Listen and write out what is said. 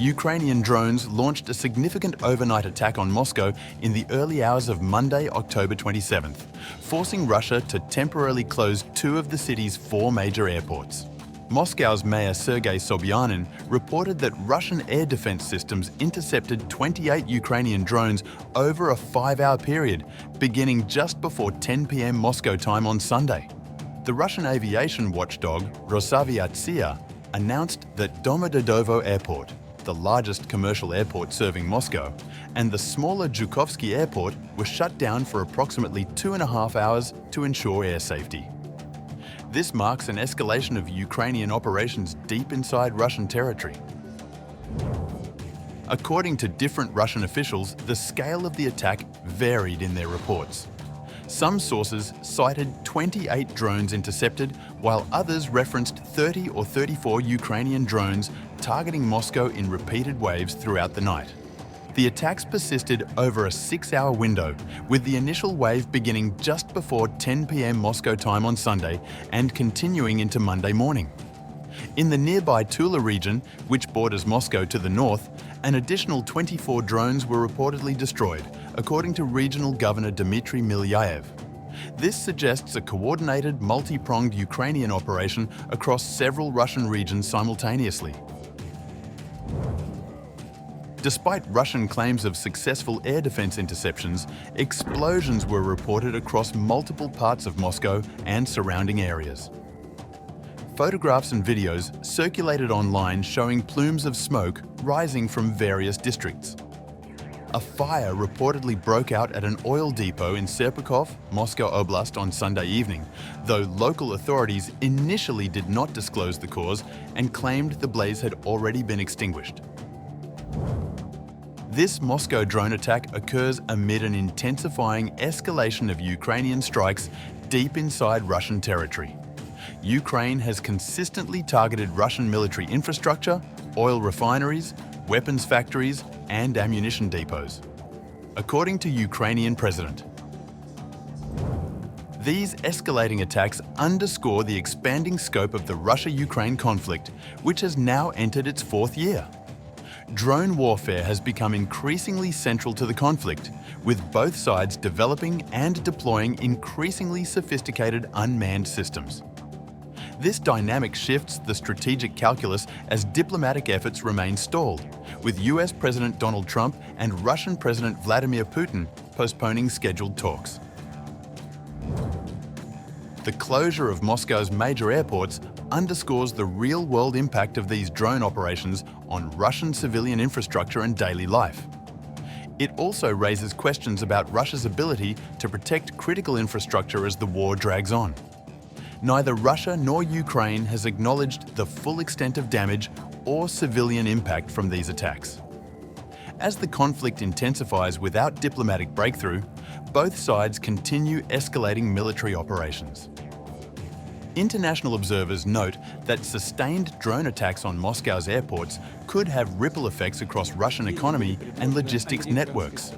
Ukrainian drones launched a significant overnight attack on Moscow in the early hours of Monday, October 27th, forcing Russia to temporarily close two of the city's four major airports. Moscow's Mayor Sergei Sobyanin reported that Russian air defense systems intercepted 28 Ukrainian drones over a 5-hour period, beginning just before 10 p.m. Moscow time on Sunday. The Russian aviation watchdog Rosaviatsia announced that Domodedovo Airport, the largest commercial airport serving Moscow, and the smaller Zhukovsky Airport were shut down for approximately 2.5 hours to ensure air safety. This marks an escalation of Ukrainian operations deep inside Russian territory. According to different Russian officials, the scale of the attack varied in their reports. Some sources cited 28 drones intercepted, while others referenced 30 or 34 Ukrainian drones targeting Moscow in repeated waves throughout the night. The attacks persisted over a 6-hour window, with the initial wave beginning just before 10 p.m. Moscow time on Sunday and continuing into Monday morning. In the nearby Tula region, which borders Moscow to the north, an additional 24 drones were reportedly destroyed, according to Regional Governor Dmitry Milyaev. This suggests a coordinated, multi-pronged Ukrainian operation across several Russian regions simultaneously. Despite Russian claims of successful air defense interceptions, explosions were reported across multiple parts of Moscow and surrounding areas. Photographs and videos circulated online showing plumes of smoke rising from various districts. A fire reportedly broke out at an oil depot in Serpukhov, Moscow Oblast on Sunday evening, though local authorities initially did not disclose the cause and claimed the blaze had already been extinguished. This Moscow drone attack occurs amid an intensifying escalation of Ukrainian strikes deep inside Russian territory. Ukraine has consistently targeted Russian military infrastructure, oil refineries, weapons factories, and ammunition depots. According to Ukrainian President, these escalating attacks underscore the expanding scope of the Russia-Ukraine conflict, which has now entered its 4th year. Drone warfare has become increasingly central to the conflict, with both sides developing and deploying increasingly sophisticated unmanned systems. This dynamic shifts the strategic calculus as diplomatic efforts remain stalled, with US President Donald Trump and Russian President Vladimir Putin postponing scheduled talks. The closure of Moscow's major airports underscores the real-world impact of these drone operations on Russian civilian infrastructure and daily life. It also raises questions about Russia's ability to protect critical infrastructure as the war drags on. Neither Russia nor Ukraine has acknowledged the full extent of damage or civilian impact from these attacks. As the conflict intensifies without diplomatic breakthrough, both sides continue escalating military operations. International observers note that sustained drone attacks on Moscow's airports could have ripple effects across Russian economy and logistics networks.